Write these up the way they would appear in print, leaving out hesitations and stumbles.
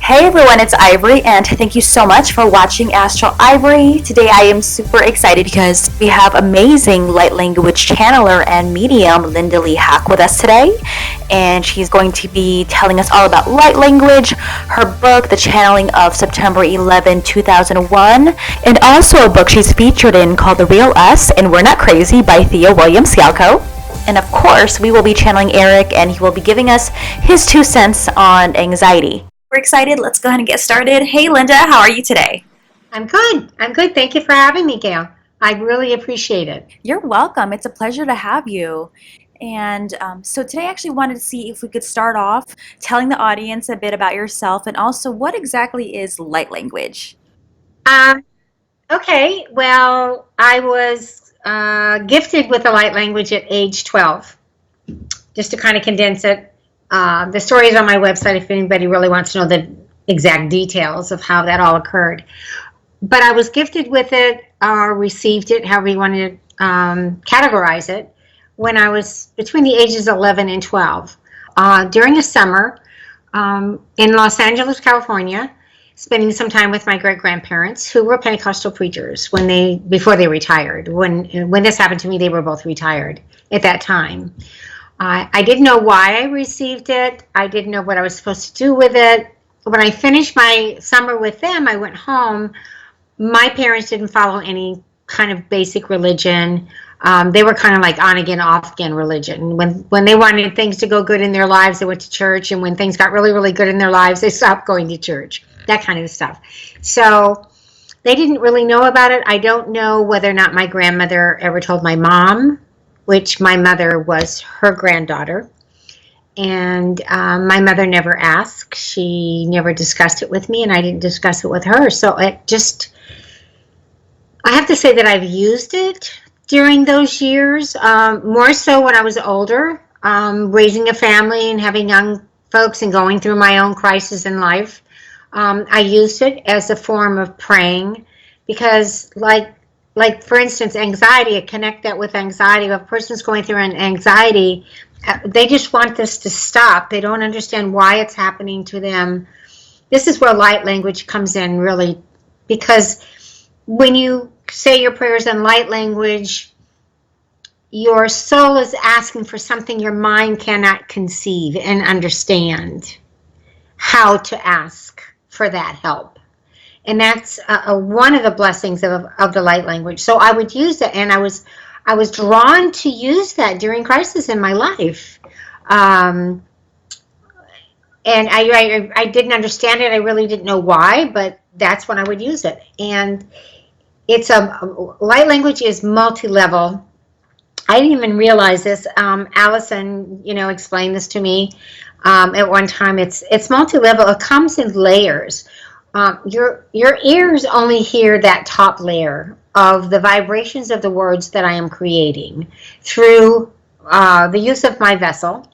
Hey everyone, it's Ivory, and thank you so much for watching Astral Ivory. Today I am super excited because we have amazing light language channeler and medium Linda Lee Hack with us today, and she's going to be telling us all about light language, her book, The Channeling of September 11, 2001, and also a book she's featured in called The Real Us and We're Not Crazy by Thea Williams Scalco. And of course, we will be channeling Erik, and he will be giving us his 2 cents on anxiety. We're excited. Let's go ahead and get started. Hey, Linda, how are you today? I'm good. Thank you for having me, Gail. I really appreciate it. You're welcome. It's a pleasure to have you. And so today I actually wanted to see if we could start off telling the audience a bit about yourself and also what exactly is light language. Okay, well, I was gifted with the light language at age 12. Just to kind of condense it, the story is on my website if anybody really wants to know the exact details of how that all occurred. But I was gifted with it, or received it, however you want to categorize it, when I was between the ages of 11 and 12. During the summer in Los Angeles, California, spending some time with my great-grandparents, who were Pentecostal preachers before they retired. When this happened to me, they were both retired at that time. I didn't know why I received it. I didn't know what I was supposed to do with it. When I finished my summer with them, I went home. My parents didn't follow any kind of basic religion. They were kind of like on again, off again religion. When they wanted things to go good in their lives, they went to church. And when things got really, really good in their lives, they stopped going to church. That kind of stuff. So they didn't really know about it. I don't know whether or not my grandmother ever told my mom, which my mother was her granddaughter. And my mother never asked. She never discussed it with me, and I didn't discuss it with her. So I have to say that I've used it during those years, more so when I was older, raising a family and having young folks and going through my own crisis in life. I used it as a form of praying because, like for instance, anxiety, I connect that with anxiety. If a person's going through an anxiety, they just want this to stop. They don't understand why it's happening to them. This is where light language comes in, really, because when you say your prayers in light language, your soul is asking for something your mind cannot conceive and understand how to ask for that help. And that's one of the blessings of the light language. So I would use it, and I was drawn to use that during crisis in my life. And I didn't understand it. I really didn't know why, but that's when I would use it. And light language is multi-level. I didn't even realize this. Allison, explained this to me at one time. It's multi-level. It comes in layers. Your ears only hear that top layer of the vibrations of the words that I am creating through the use of my vessel,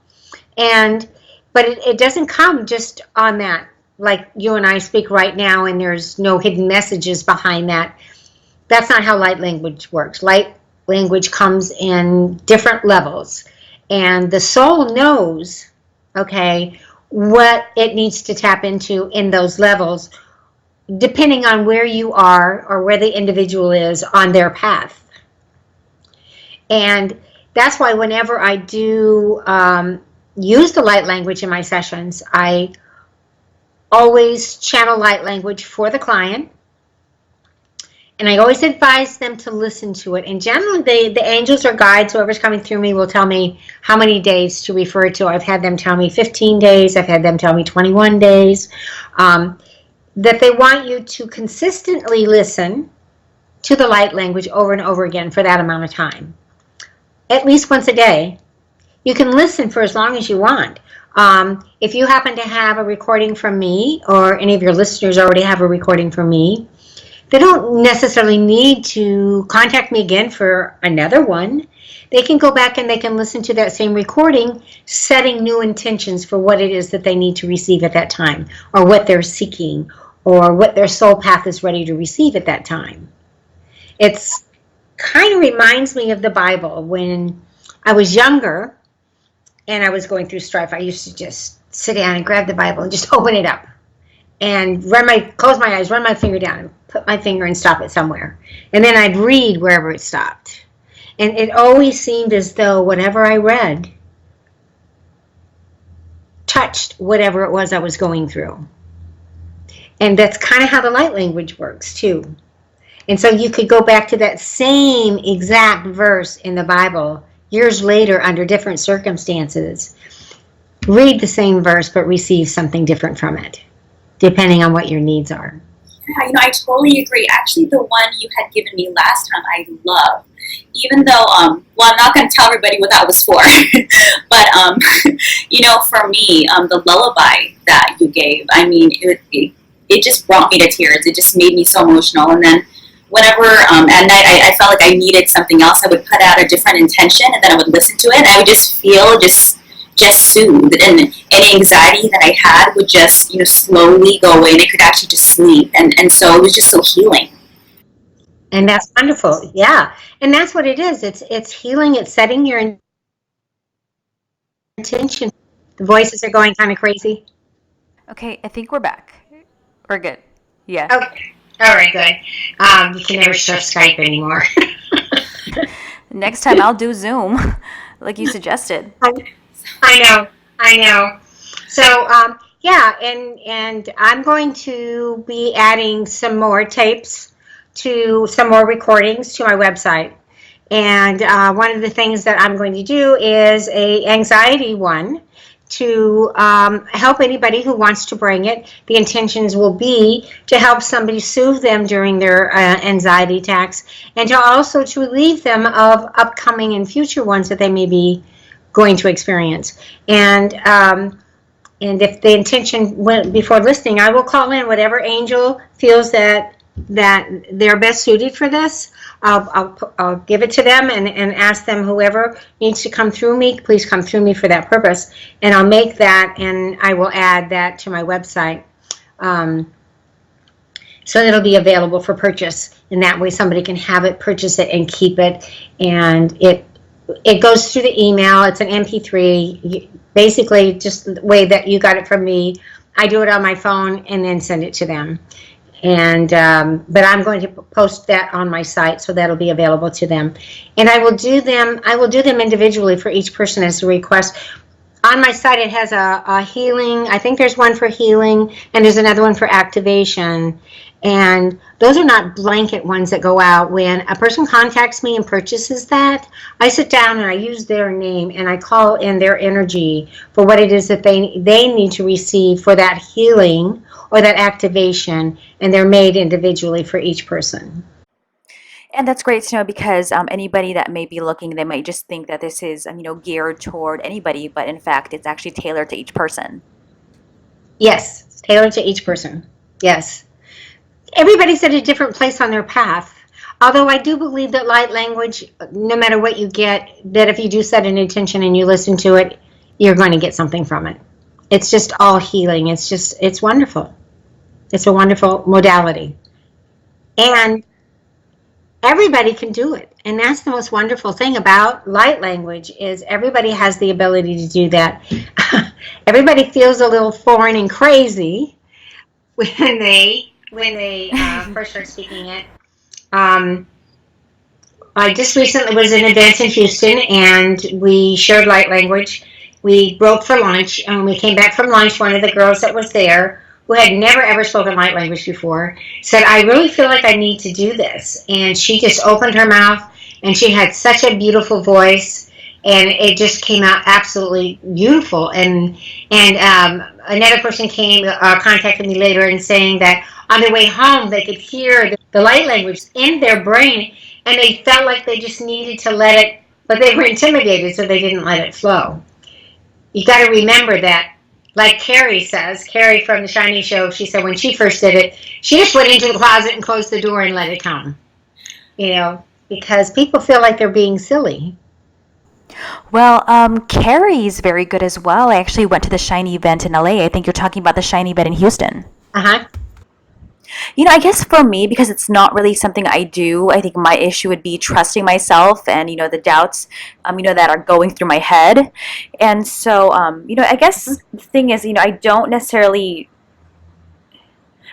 but it doesn't come just on that, like you and I speak right now, and there's no hidden messages behind that. That's not how light language works. Light language comes in different levels, and the soul knows, okay, what it needs to tap into in those levels, depending on where you are or where the individual is on their path. And that's why whenever I do use the light language in my sessions, I always channel light language for the client. And I always advise them to listen to it. And generally, the angels or guides, whoever's coming through me, will tell me how many days to refer to. I've had them tell me 15 days. I've had them tell me 21 days. That they want you to consistently listen to the light language over and over again for that amount of time. At least once a day. You can listen for as long as you want. If you happen to have a recording from me, or any of your listeners already have a recording from me, they don't necessarily need to contact me again for another one. They can go back and they can listen to that same recording, setting new intentions for what it is that they need to receive at that time, or what they're seeking, or what their soul path is ready to receive at that time. It's kind of reminds me of the Bible. When I was younger and I was going through strife, I used to just sit down and grab the Bible and just open it up and close my eyes, run my finger down, and put my finger and stop it somewhere. And then I'd read wherever it stopped. And it always seemed as though whatever I read touched whatever it was I was going through. And that's kind of how the light language works too. And so you could go back to that same exact verse in the Bible years later under different circumstances, read the same verse but receive something different from it, depending on what your needs are. Yeah, I totally agree. Actually, the one you had given me last time, I love. Even though, well, I'm not going to tell everybody what that was for, but, for me, the lullaby that you gave, I mean, it just brought me to tears. It just made me so emotional. And then whenever at night I felt like I needed something else, I would put out a different intention, and then I would listen to it, and I would just feel just soothed, and any anxiety that I had would just slowly go away, and I could actually just sleep, and so it was just so healing. And that's wonderful. Yeah. And that's what it is. It's healing. It's setting your intention. The voices are going kind of crazy. Okay, I think we're back. We're good. Yeah. Okay. All right, good. You can never share Skype anymore. Next time I'll do Zoom, like you suggested. I know. So, yeah, and I'm going to be adding some more tapes to some more recordings to my website. And one of the things that I'm going to do is a anxiety one to help anybody who wants to bring it. The intentions will be to help somebody soothe them during their anxiety attacks, and to also to relieve them of upcoming and future ones that they may be going to experience. And if the intention went before listening, I will call in whatever angel feels that they're best suited for this. I'll give it to them and ask them, whoever needs to come through me, please come through me for that purpose. And I'll make that, and I will add that to my website, so that it'll be available for purchase. And that way somebody can have it, purchase it, and keep it. And it goes through the email. It's an MP3, basically just the way that you got it from me. I do it on my phone and then send it to them. And but I'm going to post that on my site, so that'll be available to them. And I will do them individually for each person as a request. On my site, it has a healing. I think there's one for healing, and there's another one for activation. And those are not blanket ones that go out. When a person contacts me and purchases that, I sit down and I use their name and I call in their energy for what it is that they need to receive for that healing or that activation, and they're made individually for each person. And that's great to know, because anybody that may be looking, they might just think that this is, geared toward anybody, but in fact, it's actually tailored to each person. Yes, it's tailored to each person. Yes. Everybody's at a different place on their path. Although I do believe that light language, no matter what you get, that if you do set an intention and you listen to it, you're going to get something from it. It's just all healing. It's wonderful. It's a wonderful modality. And everybody can do it. And that's the most wonderful thing about light language, is everybody has the ability to do that. Everybody feels a little foreign and crazy when they first start speaking it. I just recently was in an event in Houston, and we shared light language. We broke for lunch, and when we came back from lunch, one of the girls that was there, who had never ever spoken light language before, said, I really feel like I need to do this. And she just opened her mouth, and she had such a beautiful voice, and it just came out absolutely beautiful. And another person contacted me later and saying that on their way home, they could hear the light language in their brain, and they felt like they just needed to let it, but they were intimidated, so they didn't let it flow. You got to remember that, like Carrie from the Shiny Show, she said when she first did it, she just went into the closet and closed the door and let it come. Because people feel like they're being silly. Well, Carrie's very good as well. I actually went to the Shiny event in LA. I think you're talking about the Shiny event in Houston. Uh-huh. I guess for me, because it's not really something I do, I think my issue would be trusting myself and, the doubts, that are going through my head. And so, I guess the thing is, I don't necessarily,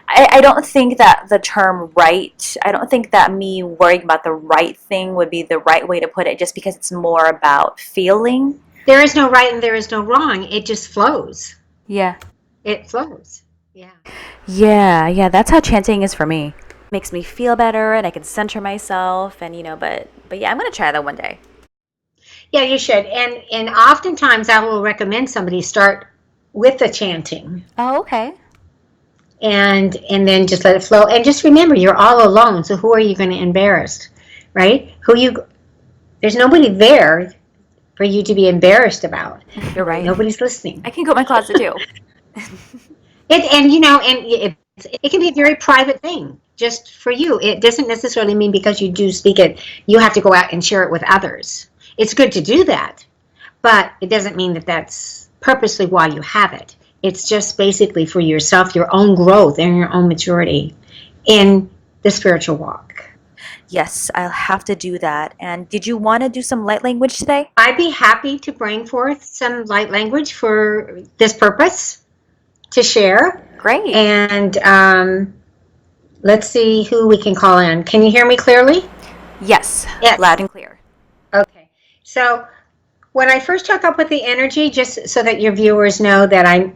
I don't think that the term right, I don't think that me worrying about the right thing would be the right way to put it, just because it's more about feeling. There is no right and there is no wrong. It just flows. Yeah. It flows. Yeah. Yeah, that's how chanting is for me. Makes me feel better and I can center myself and but yeah, I'm gonna try that one day. Yeah, you should. And oftentimes I will recommend somebody start with the chanting Oh, okay. and then just let it flow. And just remember, you're all alone. So who are you going to embarrass, right? There's nobody there for you to be embarrassed about. You're right. Nobody's listening. I can go in my closet too. It can be a very private thing just for you. It doesn't necessarily mean because you do speak it, you have to go out and share it with others. It's good to do that, but it doesn't mean that that's purposely why you have it. It's just basically for yourself, your own growth and your own maturity in the spiritual walk. Yes, I'll have to do that. And did you want to do some light language today? I'd be happy to bring forth some light language for this purpose to share. Great. And let's see who we can call in. Can you hear me clearly? Yes. Yes. Loud and clear. Okay. So when I first hook up with the energy, just so that your viewers know that I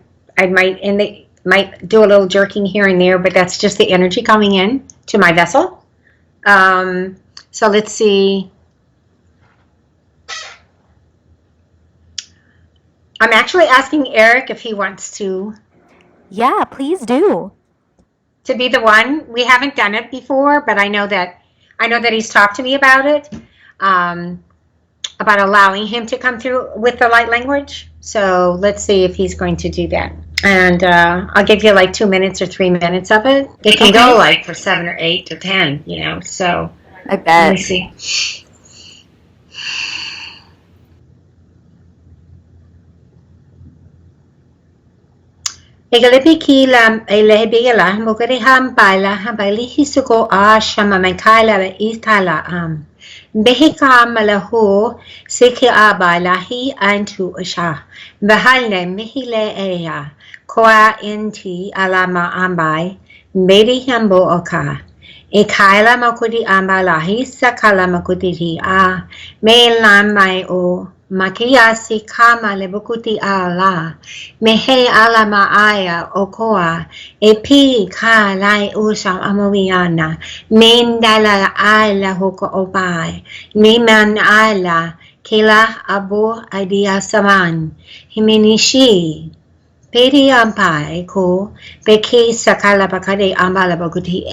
might, and they might do a little jerking here and there, but that's just the energy coming in to my vessel. So let's see. I'm actually asking Erik if he wants to Yeah, please do. be the one. We haven't done it before, but I know that he's talked to me about it, about allowing him to come through with the light language. So let's see if he's going to do that. And I'll give you like 2 minutes or 3 minutes of it. It can go like for 7 or 8 or 10, so I bet. let me see. Egalipiki lam elebigala mugari ham baila habali hisuko shama mankaila la istala Behika malahu siki abala hi antu usha Bahalne mihile eya koa inti alama ambai Medi hambo oka Ekaila makudi ambalahi sakala makudi me lam mai o Makiasi kama lebukuti ala mehe ala maaya okoa epi ka lai usam amoviana mendala ala hoko opai niman ala kila abu idea saman himinishi Pedi ampai ko beki sakala bakade ambala bakuti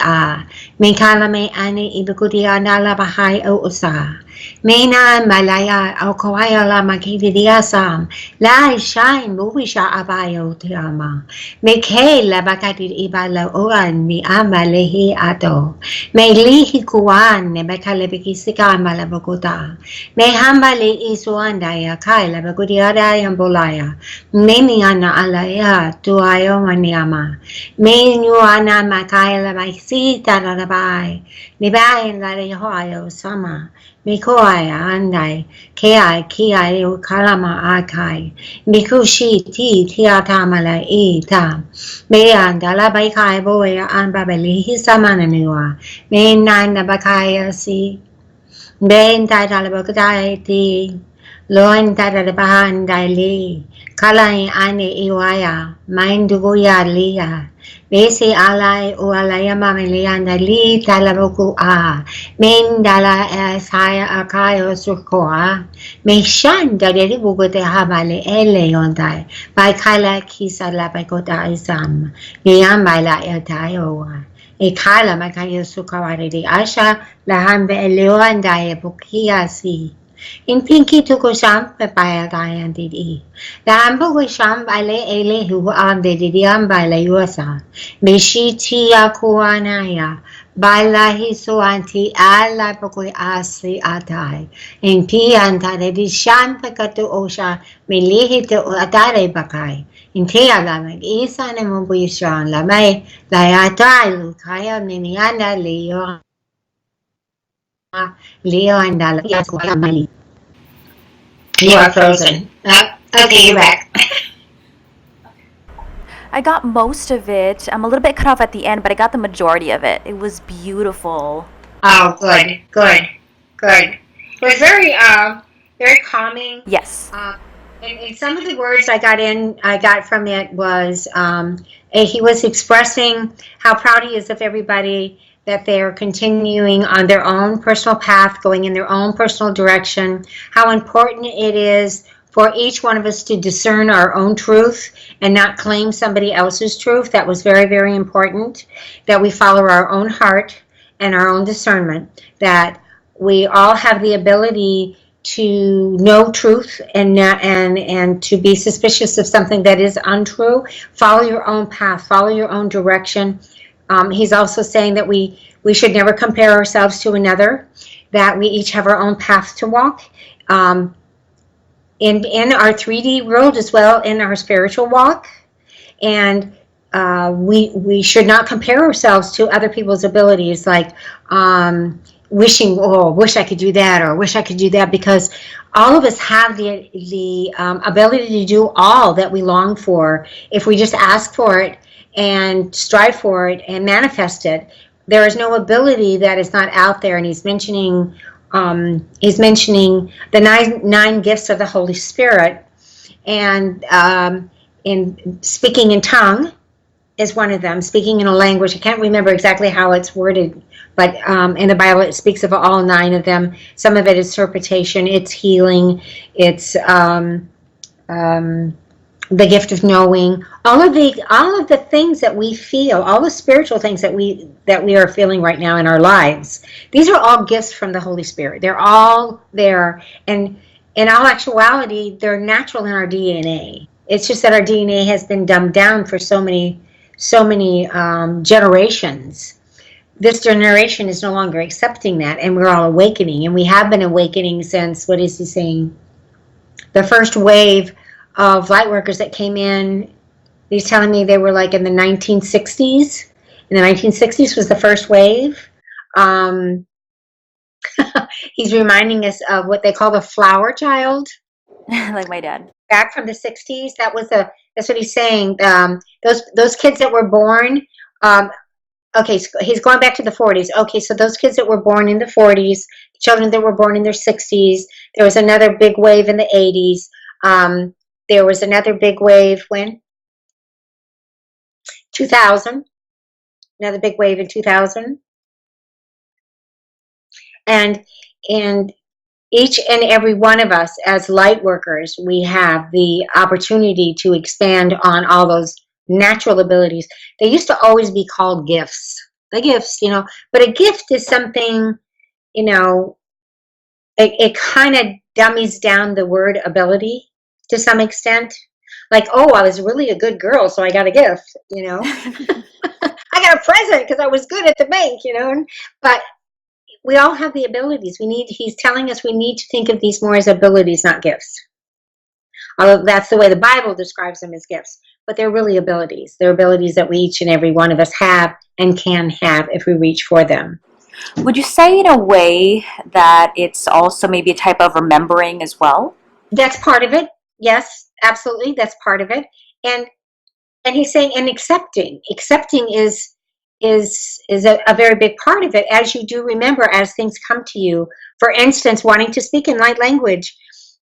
Mekala me ane ibukuti anala bahai o usa Mena malaya au kawaya la makidi diasam la shine movisha abayo tiama Meke la bakati ibala oan mi amalehi ato Me lihi kuan ne bakale beki sika malabakuta Me hambale isuandaya kai la bakuti adaya bolaya Memi ana alaya tuayo maniama Me nyuana makaila maisi tararabai Nibai la rehoyo sama Mikoaya andai ki kalama akai Mikushi tiatamala ita Me andala baikai boya anbabeli hisamananiwa Me nana bakaya si Ben tatalabakadai ti Loan tatalabahan daili Kalai ane iwaya Mainduguya liya Besi alai o alaya mamilianda li talaboku Mendala saya akayo sukoa Me shan daderi bugote habale ele yondai By kala kisa la bakota isam Niyam baila etayoa Kala makayo sukawari di asha Lahambe eleoanda e bukia si In pinky to go sham papaya dian didi. The ambo go sham bale ele who am the didiam bala yuasa. Meshi tia kuanaya. Bala hiso anti ala pokoi asi atai. In pianta de di shan pakato osha me lihito atare bakai. In tia lamak isa ne mubishan la may la atai lukaya mimianda leo. Leo and Dala. You are frozen. Okay, you're back. I got most of it. I'm a little bit cut off at the end, but I got the majority of it. It was beautiful. Oh, good, good, good. It was very calming. Yes. And some of the words I got from it was, he was expressing how proud he is of everybody, that they're continuing on their own personal path, going in their own personal direction, how important it is for each one of us to discern our own truth and not claim somebody else's truth. That was very, very important, that we follow our own heart and our own discernment, that we all have the ability to know truth and to be suspicious of something that is untrue. Follow your own path, follow your own direction. He's also saying that we should never compare ourselves to another, that we each have our own path to walk, in our 3D world as well, in our spiritual walk. And we should not compare ourselves to other people's abilities, like wishing, oh, wish I could do that, or wish I could do that, because all of us have the ability to do all that we long for if we just ask for it and strive for it and manifest it. There is no ability that is not out there. And he's mentioning the nine gifts of the Holy Spirit, and in speaking in tongue is one of them. Speaking in a language, I can't remember exactly how it's worded, but in the Bible it speaks of all nine of them. Some of it is interpretation, it's healing, it's the gift of knowing. All of the things that we feel, all the spiritual things that we are feeling right now in our lives, these are all gifts from the Holy Spirit. They're all there, and in all actuality, they're natural in our DNA. It's just that our DNA has been dumbed down for so many generations. This generation is no longer accepting that, and we're all awakening, and we have been awakening since, what is he saying? The first wave of light workers that came in, he's telling me they were like in the 1960s. In the 1960s was the first wave. He's reminding us of what they call the flower child. Like my dad. Back from the 60s, that's what he's saying. Those kids that were born, okay, so he's going back to the 40s. Okay, so those kids that were born in the 40s, children that were born in their 60s, there was another big wave in the 80s. There was another big wave when? 2000. Another big wave in 2000. And each and every one of us as light workers, we have the opportunity to expand on all those natural abilities. They used to always be called gifts. The gifts, but a gift is something, it kind of dummies down the word ability to some extent. Like, oh, I was really a good girl, so I got a gift, I got a present because I was good at the bank, but we all have the abilities. He's telling us we need to think of these more as abilities, not gifts. Although that's the way the Bible describes them, as gifts, but they're really abilities. They're abilities that we each and every one of us have and can have if we reach for them. Would you say in a way that it's also maybe a type of remembering as well? That's part of it. Yes, absolutely. That's part of it. And he's saying, and accepting is a very big part of it, as you do remember as things come to you. For instance, wanting to speak in light language,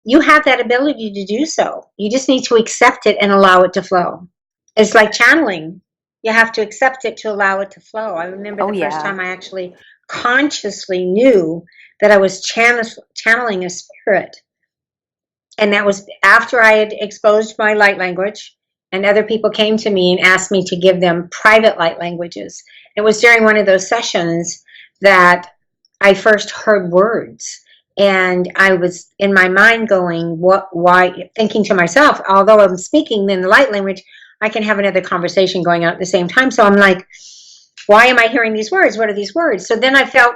you have that ability to do so. You just need to accept it and allow it to flow. It's like channeling. You have to accept it to allow it to flow. I remember first time I actually consciously knew that I was channeling a spirit. And that was after I had exposed my light language, and other people came to me and asked me to give them private light languages. It was during one of those sessions that I first heard words. And I was in my mind going, why, thinking to myself, although I'm speaking in the light language, I can have another conversation going on at the same time. So I'm like, why am I hearing these words? What are these words? So then I felt,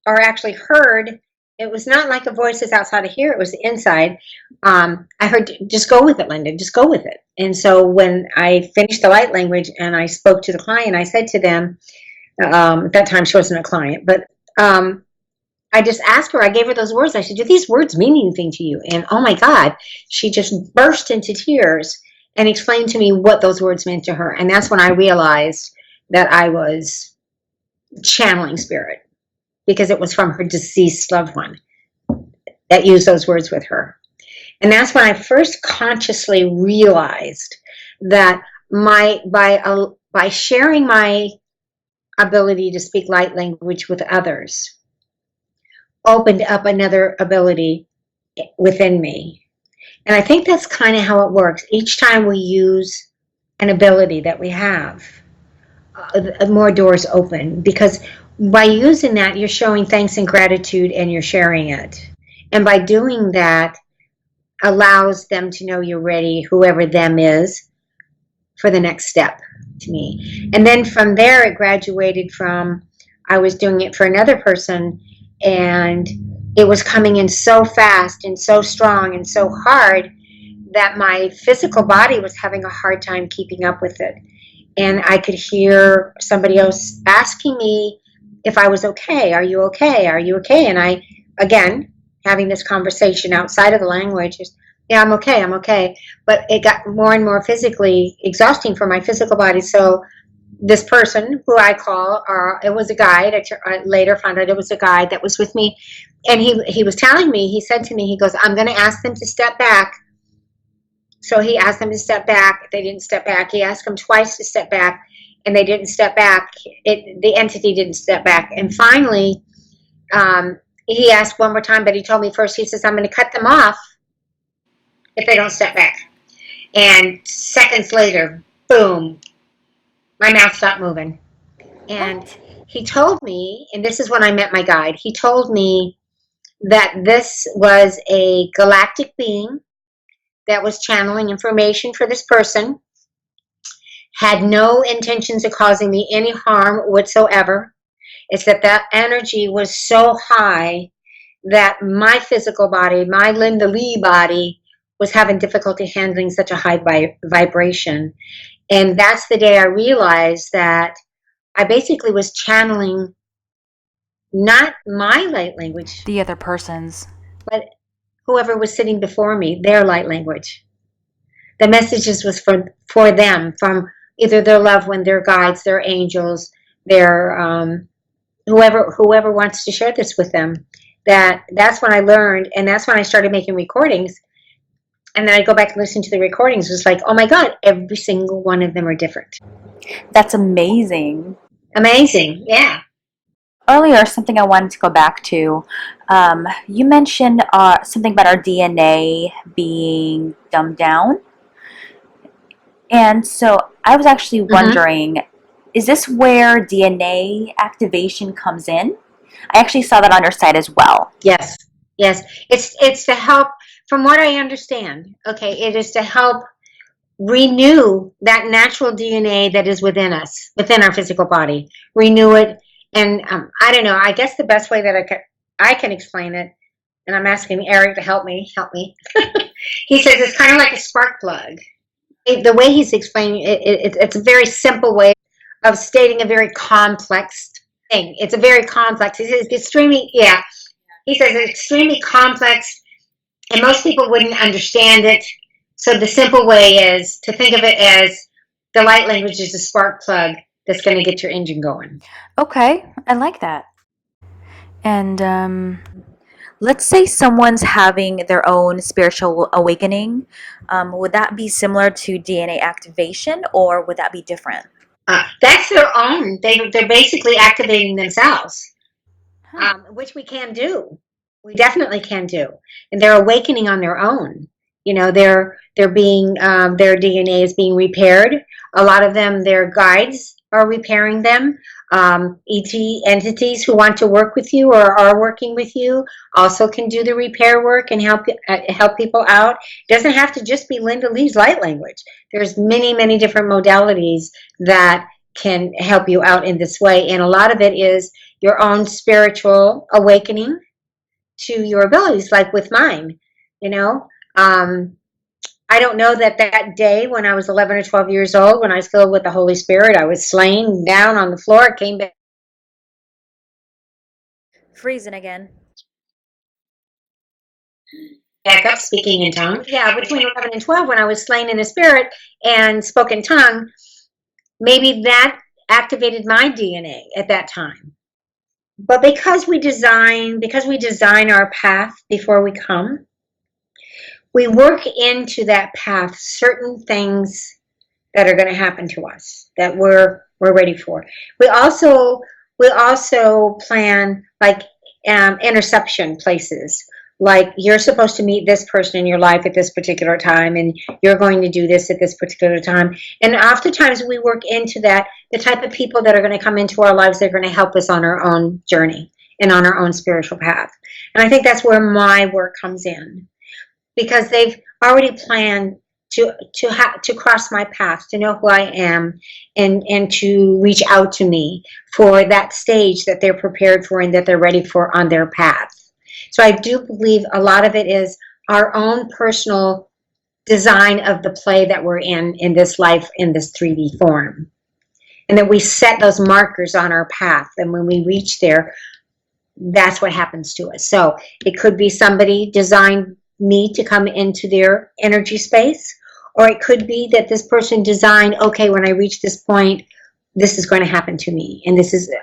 or actually heard, it was not like a voice is outside of here, it was inside. I heard, just go with it, Linda, just go with it. And so when I finished the light language and I spoke to the client, I said to them, at that time she wasn't a client, but I just asked her, I gave her those words. I said, do these words mean anything to you? And oh my God, she just burst into tears. and explained to me what those words meant to her. And that's when I realized that I was channeling spirit, because it was from her deceased loved one that used those words with her. And that's when I first consciously realized that by sharing my ability to speak light language with others opened up another ability within me. And I think that's kind of how it works. Each time we use an ability that we have, more doors open, because by using that, you're showing thanks and gratitude and you're sharing it. And by doing that, allows them to know you're ready, whoever them is, for the next step to me. And then from there, it graduated from, I was doing it for another person, and it was coming in so fast and so strong and so hard that my physical body was having a hard time keeping up with it. And I could hear somebody else asking me if I was okay. Are you okay? Are you okay? And I, again, having this conversation outside of the language, is, yeah, I'm okay, I'm okay. But it got more and more physically exhausting for my physical body. So this person, who I call, it was a guide. I later found out it was a guide that was with me. And he was telling me, he said to me, he goes, I'm going to ask them to step back. So he asked them to step back. They didn't step back. He asked them twice to step back, and they didn't step back. The entity didn't step back. And finally, he asked one more time, but he told me first, he says, I'm going to cut them off if they don't step back. And seconds later, boom, my mouth stopped moving. And he told me, and this is when I met my guide, he told me that this was a galactic being that was channeling information for this person, had no intentions of causing me any harm whatsoever. It's that energy was so high that my physical body, my Linda Lee body, was having difficulty handling such a high vibration. And that's the day I realized that I basically was channeling not my light language, The other person's. but whoever was sitting before me, their light language. The messages was for them, from either their loved one, their guides, their angels, their whoever wants to share this with them. That's when I learned, and that's when I started making recordings. And then I go back and listen to the recordings. It was like, oh my God, every single one of them are different. That's amazing. Amazing, yeah. Earlier, something I wanted to go back to, you mentioned something about our DNA being dumbed down. And so I was actually wondering, is this where DNA activation comes in? I actually saw that on your site as well. Yes, yes. It's to help, from what I understand, okay, it is to help renew that natural DNA that is within us, within our physical body. Renew it. And I don't know, I guess the best way that I can explain it, and I'm asking Erik to help me. He says it's kind of like a spark plug. The way he's explaining it's a very simple way of stating a very complex thing. It's a very complex. He says it's extremely, yeah. He says it's extremely complex, and most people wouldn't understand it. So the simple way is to think of it as the light language is a spark plug that's going to get your engine going. Okay, I like that. And let's say someone's having their own spiritual awakening. Would that be similar to DNA activation, or would that be different? That's their own. They're basically activating themselves, which we can do. We definitely can do, and they're awakening on their own. You know, they're being their DNA is being repaired. A lot of them, their guides are repairing them. ET entities who want to work with you or are working with you also can do the repair work and help people out. It doesn't have to just be Linda Lee's light language. There's many different modalities that can help you out in this way, and a lot of it is your own spiritual awakening to your abilities, like with mine. You know, I don't know that day when I was 11 or 12 years old, when I was filled with the Holy Spirit, I was laying down on the floor, came back. Freezing again. back up, speaking in tongues. Yeah, between 11 and 12, when I was slain in the spirit and spoke in tongue, maybe that activated my DNA at that time. But because we design our path before we come, we work into that path certain things that are going to happen to us that we're ready for. We also plan like interception places. Like, you're supposed to meet this person in your life at this particular time, and you're going to do this at this particular time. And oftentimes we work into that, the type of people that are going to come into our lives that are going to help us on our own journey and on our own spiritual path. And I think that's where my work comes in, because they've already planned to cross my path, to know who I am, and to reach out to me for that stage that they're prepared for and that they're ready for on their path. So I do believe a lot of it is our own personal design of the play that we're in this life, in this 3D form. And that we set those markers on our path. And when we reach there, that's what happens to us. So it could be somebody designed me to come into their energy space, or it could be that this person designed, okay, when I reach this point, this is going to happen to me, and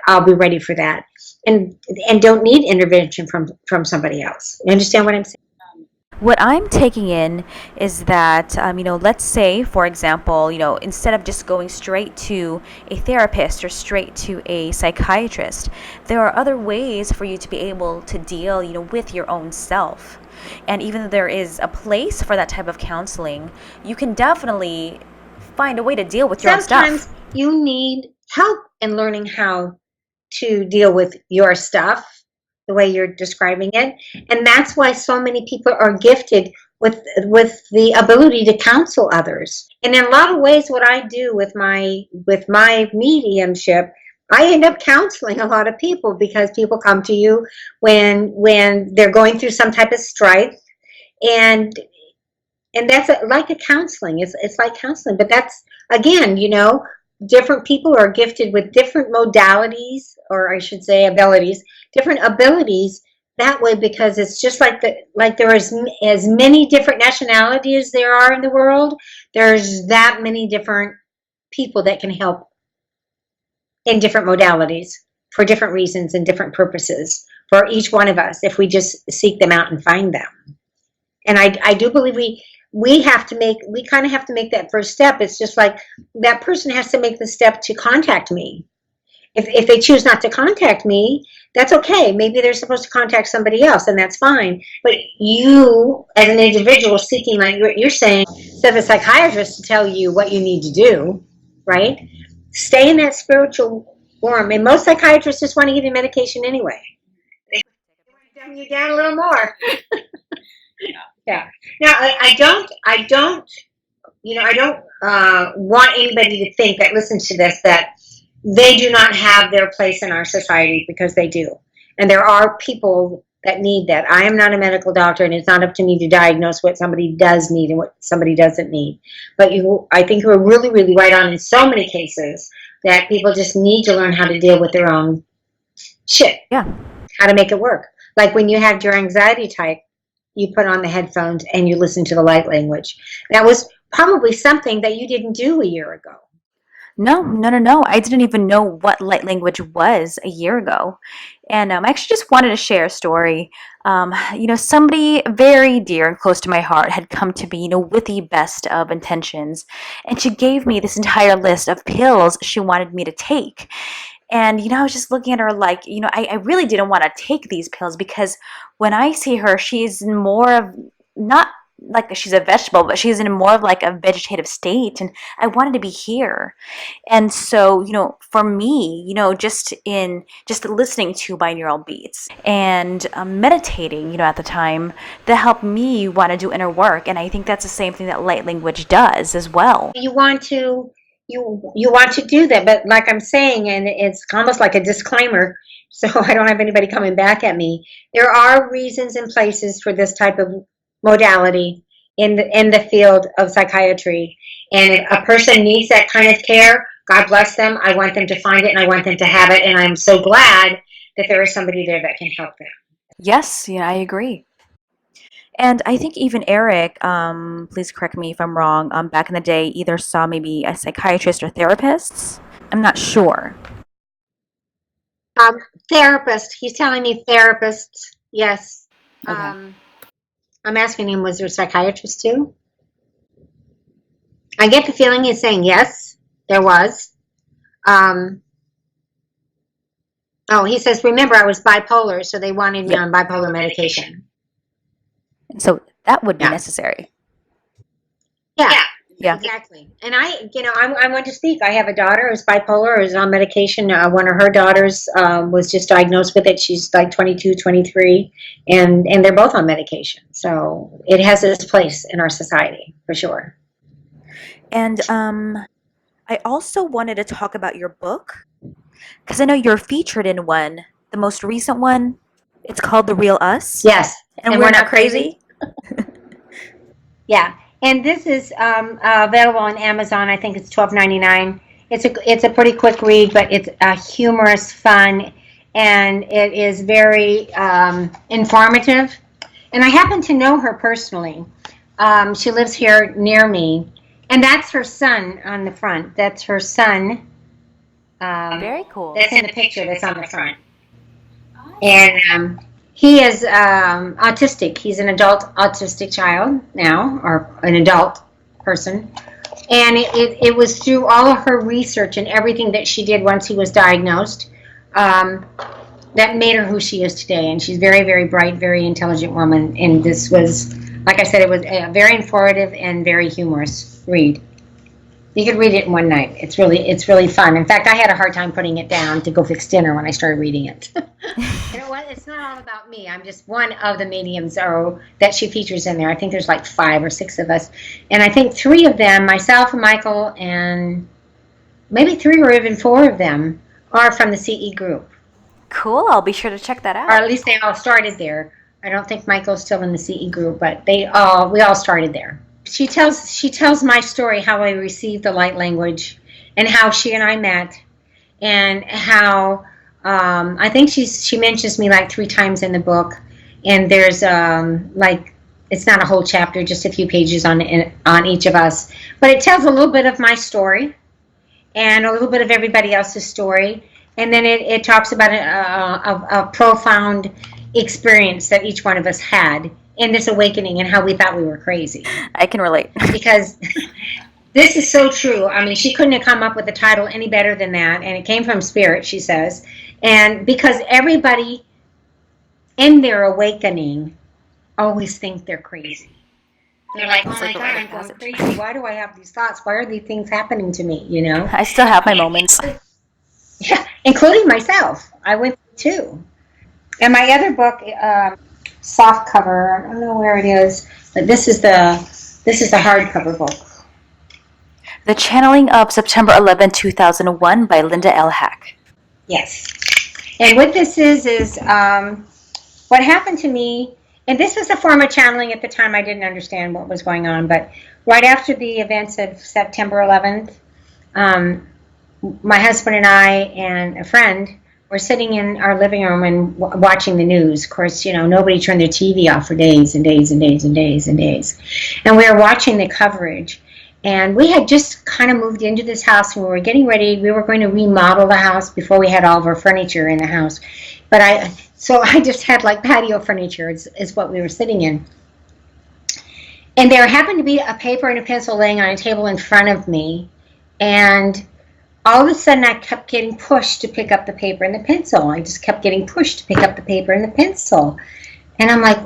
I'll be ready for that, and don't need intervention from somebody else. You understand what I'm saying? What I'm taking in is that, let's say, for example, instead of just going straight to a therapist or straight to a psychiatrist, there are other ways for you to be able to deal, with your own self. And even though there is a place for that type of counseling, you can definitely find a way to deal with your own stuff. Sometimes you need help in learning how to deal with your stuff, the way you're describing it. And that's why so many people are gifted with the ability to counsel others. And in a lot of ways, what I do with my mediumship, I end up counseling a lot of people, because people come to you when they're going through some type of strife, and that's like a counseling. It's like counseling, but that's, again, different people are gifted with different modalities, or I should say abilities, different abilities that way, because it's just like there is as many different nationalities there are in the world. There's that many different people that can help in different modalities for different reasons and different purposes for each one of us, if we just seek them out and find them. And I do believe we kind of have to make that first step. It's just like that person has to make the step to contact me. If they choose not to contact me, that's okay. Maybe they're supposed to contact somebody else, and that's fine. But you, as an individual seeking, like you're saying, instead of a psychiatrist to tell you what you need to do, right? Stay in that spiritual form. And most psychiatrists just want to give you medication anyway. They want to dumb you down a little more. Yeah. Now, I don't want anybody to think that listens to this that they do not have their place in our society, because they do. And there are people that need that. I am not a medical doctor, and it's not up to me to diagnose what somebody does need and what somebody doesn't need. But I think you're really, really right on in so many cases that people just need to learn how to deal with their own shit. Yeah. How to make it work. Like when you had your anxiety type, you put on the headphones and you listen to the light language. That was probably something that you didn't do a year ago. No. I didn't even know what light language was a year ago. And I actually just wanted to share a story. Somebody very dear and close to my heart had come to me, with the best of intentions. And she gave me this entire list of pills she wanted me to take. And, I was just looking at her like, I really didn't want to take these pills, because when I see her, she's more of, not like she's a vegetable, but she's in more of like a vegetative state. And I wanted to be here. And so, for me, just listening to binaural beats and meditating, at the time, that helped me want to do inner work. And I think that's the same thing that light language does as well. You want to do that, but like I'm saying, and it's almost like a disclaimer, so I don't have anybody coming back at me. There are reasons and places for this type of modality in the field of psychiatry, and if a person needs that kind of care, God bless them. I want them to find it, and I want them to have it, and I'm so glad that there is somebody there that can help them. Yes, I agree. And I think even Eric, please correct me if I'm wrong, back in the day either saw maybe a psychiatrist or therapist. I'm not sure. Um, Therapist. He's telling me therapists. Yes. Okay. I'm asking him, was there a psychiatrist too? I get the feeling he's saying yes, there was. Um, oh, he says, remember, I was bipolar, so they wanted me Yep. on bipolar medication. And so that would be Yeah. necessary. Yeah. Yeah. Exactly. And I want to speak. I have a daughter who's bipolar, is on medication. One of her daughters was just diagnosed with it. She's like 22, 23, and they're both on medication. So it has its place in our society, for sure. And I also wanted to talk about your book because I know you're featured in one, the most recent one. It's called The Real Us. Yes. And we're not crazy. Yeah. And this is available on Amazon. I think it's $12.99. It's a pretty quick read, but it's humorous, fun, and it is very informative. And I happen to know her personally. She lives here near me, and that's her son on the front. That's her son. Very cool. That's in the picture that's on the front. And he is autistic. He's an adult autistic child now, or an adult person. And it was through all of her research and everything that she did once he was diagnosed that made her who she is today. And she's very, very bright, very intelligent woman. And this was, like I said, it was a very informative and very humorous read. You could read it in one night. It's really fun. In fact, I had a hard time putting it down to go fix dinner when I started reading it. You know what? It's not all about me. I'm just one of the mediums that she features in there. I think there's like 5 or 6 of us. And I think 3 of them, myself and Michael, and maybe 3 or even 4 of them are from the CE group. Cool. I'll be sure to check that Or out. at least they all started there. I don't think Michael's still in the CE group, but we all started there. She tells my story, how I received the light language and how she and I met, and how I think she mentions me like 3 times in the book, and there's like, it's not a whole chapter, just a few pages on each of us, but it tells a little bit of my story and a little bit of everybody else's story, and then it talks about a profound experience that each one of us had in this awakening and how we thought we were crazy. I can relate. Because this is so true. I mean, she couldn't have come up with a title any better than that, and it came from Spirit, she says. And because everybody in their awakening always think they're crazy. They're like, oh my God, I'm going crazy. Why do I have these thoughts? Why are these things happening to me, you know? I still have my moments. Yeah, including myself. I went through too. And my other book, soft cover, I don't know where it is, but this is the hardcover book. The Channeling of September 11, 2001 by Linda L. Hack. Yes. And what this is what happened to me, and this was a form of channeling at the time. I didn't understand what was going on, but right after the events of September 11th, my husband and I and a friend were sitting in our living room and watching the news. Of course, you know, nobody turned their TV off for days and days and days and days and days. And we were watching the coverage. And we had just kind of moved into this house and we were getting ready. We were going to remodel the house before we had all of our furniture in the house. But I just had like patio furniture is what we were sitting in. And there happened to be a paper and a pencil laying on a table in front of me. And all of a sudden, I kept getting pushed to pick up the paper and the pencil. I just kept getting pushed to pick up the paper and the pencil. And I'm like,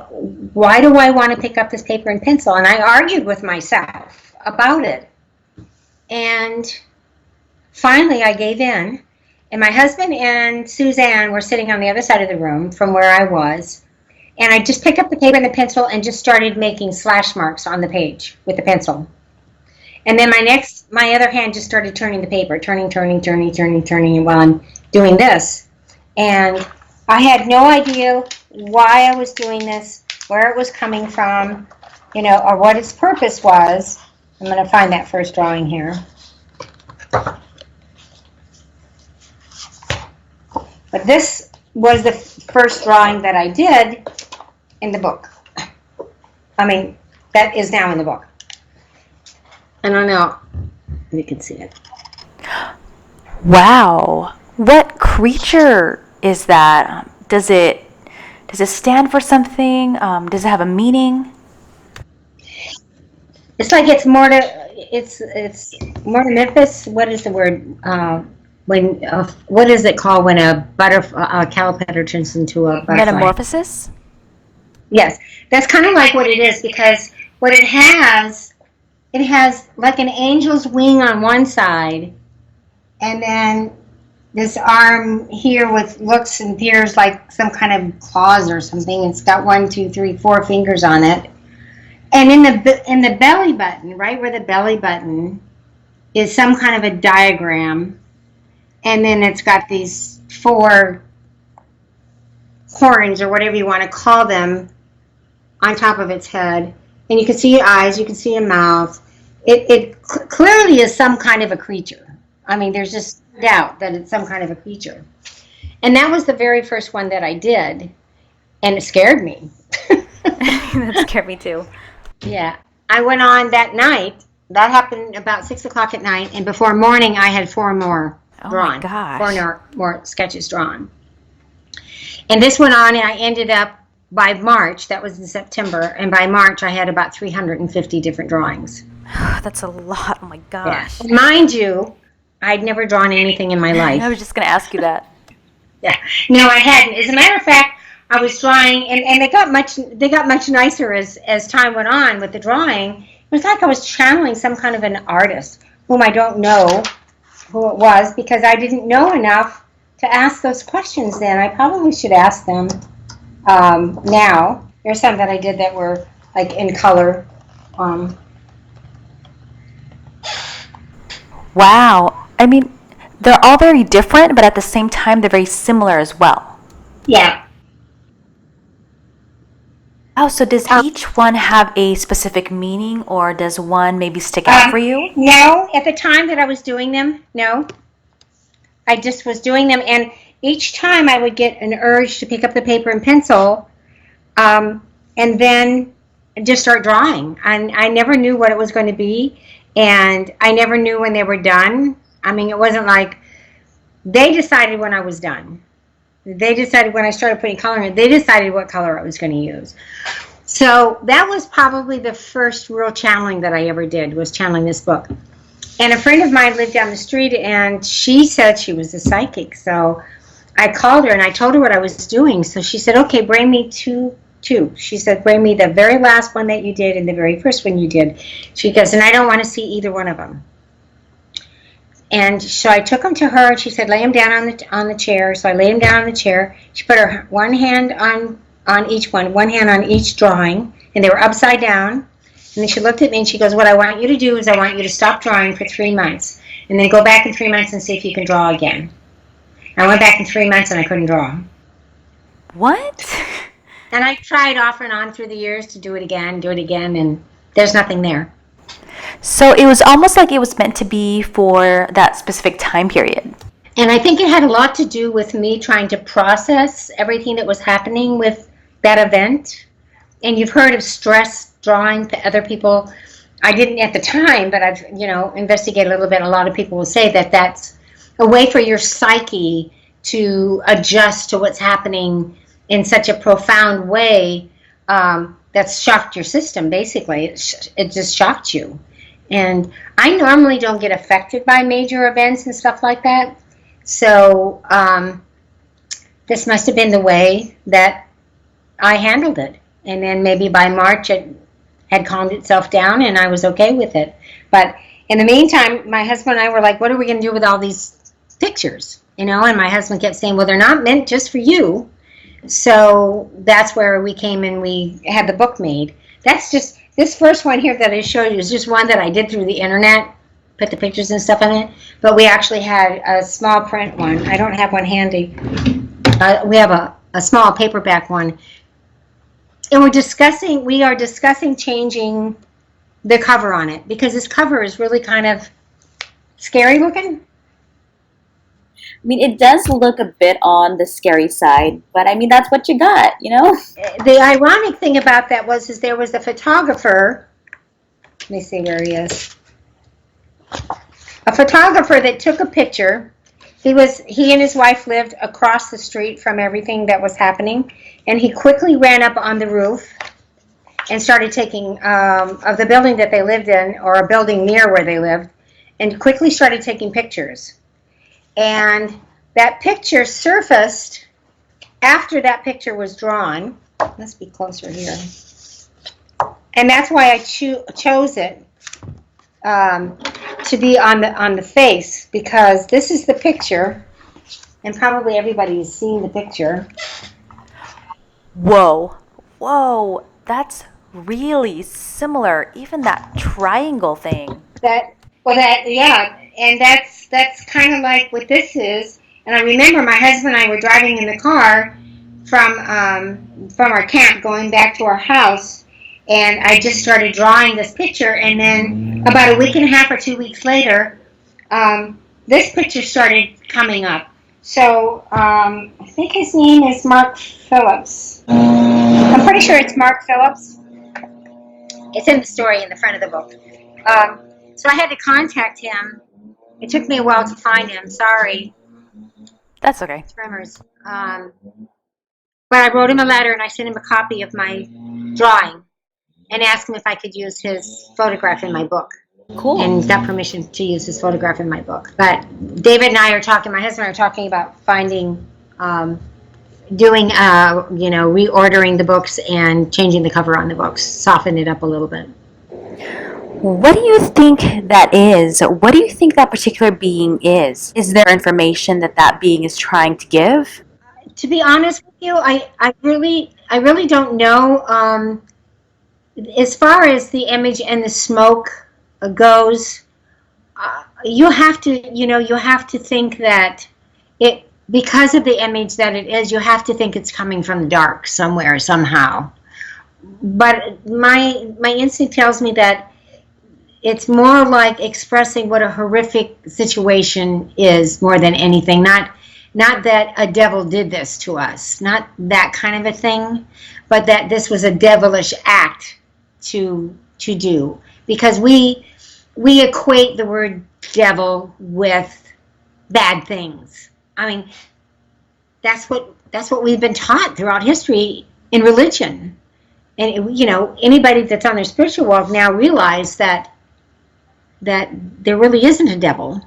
why do I want to pick up this paper and pencil? And I argued with myself about it. And finally, I gave in. And my husband and Suzanne were sitting on the other side of the room from where I was. And I just picked up the paper and the pencil and just started making slash marks on the page with the pencil. And then my other hand just started turning the paper, turning, and while I'm doing this. And I had no idea why I was doing this, where it was coming from, you know, or what its purpose was. I'm going to find that first drawing here. But this was the first drawing that I did in the book. I mean, that is now in the book. I don't know if you can see it. Wow. What creature is that? Does it stand for something? Does it have a meaning? It's like it's more to Memphis. What is the word? What is it called when a caterpillar turns into a butterfly? Metamorphosis? Yes, that's kind of like what it is, because what it has like an angel's wing on one side, and then this arm here with looks and appears like some kind of claws or something. It's got 1, 2, 3, 4 fingers on it. And in the belly button, right where the belly button is, some kind of a diagram, and then it's got these 4 horns or whatever you want to call them on top of its head, and you can see eyes, you can see a mouth. It clearly is some kind of a creature. I mean, there's just no doubt that it's some kind of a creature. And that was the very first one that I did, and it scared me. That scared me too. Yeah, I went on that night. That happened about 6 o'clock at night, and before morning, I had 4 more drawn. Oh my gosh. 4 more sketches drawn. And this went on, and I ended up, by March, that was in September, and by March, I had about 350 different drawings. That's a lot. Oh my gosh. Yeah. Mind you, I'd never drawn anything in my life. I was just going to ask you that. Yeah. No, I hadn't. As a matter of fact, I was drawing, and they got much nicer as time went on with the drawing. It was like I was channeling some kind of an artist whom I don't know who it was, because I didn't know enough to ask those questions then. I probably should ask them now. There's some that I did that were like in color. Wow. I mean, they're all very different, but at the same time, they're very similar as well. Yeah. Oh, so does each one have a specific meaning, or does one maybe stick out for you? No, at the time that I was doing them, no. I just was doing them, and each time I would get an urge to pick up the paper and pencil, and then just start drawing. And I never knew what it was going to be, and I never knew when they were done. I mean, it wasn't like they decided when I was done. They decided when I started putting color in, they decided what color I was going to use. So that was probably the first real channeling that I ever did, was channeling this book. And a friend of mine lived down the street, and she said she was a psychic. So I called her, and I told her what I was doing. So she said, okay, bring me two. She said, bring me the very last one that you did and the very first one you did. She goes, and I don't want to see either one of them. And so I took them to her, and she said, lay them down on the chair. So I laid them down on the chair. She put her one hand on each one hand on each drawing, and they were upside down. And then she looked at me, and she goes, what I want you to do is I want you to stop drawing for 3 months, and then go back in 3 months and see if you can draw again. I went back in 3 months, and I couldn't draw. What? And I tried off and on through the years to do it again, and there's nothing there. So it was almost like it was meant to be for that specific time period. And I think it had a lot to do with me trying to process everything that was happening with that event. And you've heard of stress drawing to other people. I didn't at the time, but I've investigated a little bit. A lot of people will say that that's a way for your psyche to adjust to what's happening in such a profound way that's shocked your system, basically. It just shocked you. And I normally don't get affected by major events and stuff like that. So this must have been the way that I handled it. And then maybe by March it had calmed itself down and I was okay with it. But in the meantime, my husband and I were like, what are we going to do with all these pictures? And my husband kept saying, well, they're not meant just for you. So that's where we came and we had the book made. That's just, this first one here that I showed you is just one that I did through the internet, put the pictures and stuff on it. But we actually had a small print one. I don't have one handy. We have a small paperback one. And we are discussing changing the cover on it, because this cover is really kind of scary looking. I mean, it does look a bit on the scary side, but I mean, that's what you got, you know? The ironic thing about that is there was a photographer. Let me see where he is. A photographer that took a picture. He and his wife lived across the street from everything that was happening, and he quickly ran up on the roof and started taking of the building that they lived in, or a building near where they lived, and quickly started taking pictures. And that picture surfaced after that picture was drawn. Let's be closer here. And that's why I chose it to be on the face, because this is the picture, and probably everybody has seen the picture. Whoa, that's really similar. Even that triangle thing. Yeah, and that's kind of like what this is. And I remember my husband and I were driving in the car from our camp going back to our house, and I just started drawing this picture, and then about a week and a half or 2 weeks later, this picture started coming up. So I think his name is Mark Phillips. I'm pretty sure it's Mark Phillips. It's in the story in the front of the book. So I had to contact him. It took me a while to find him. Sorry. That's okay. Tremors. But I wrote him a letter and I sent him a copy of my drawing and asked him if I could use his photograph in my book. Cool. And got permission to use his photograph in my book. But David and I are talking, my husband and I are talking about finding, reordering the books and changing the cover on the books, soften it up a little bit. What do you think that is? What do you think that particular being is? Is there information that being is trying to give? To be honest with you, I really don't know. As far as the image and the smoke goes, you have to think that it, because of the image that it is, you have to think it's coming from the dark somewhere, somehow. But my instinct tells me that it's more like expressing what a horrific situation is more than anything. Not that a devil did this to us, not that kind of a thing, but that this was a devilish act to do. Because we equate the word devil with bad things. I mean, that's what we've been taught throughout history in religion. And anybody that's on their spiritual walk now realize that there really isn't a devil.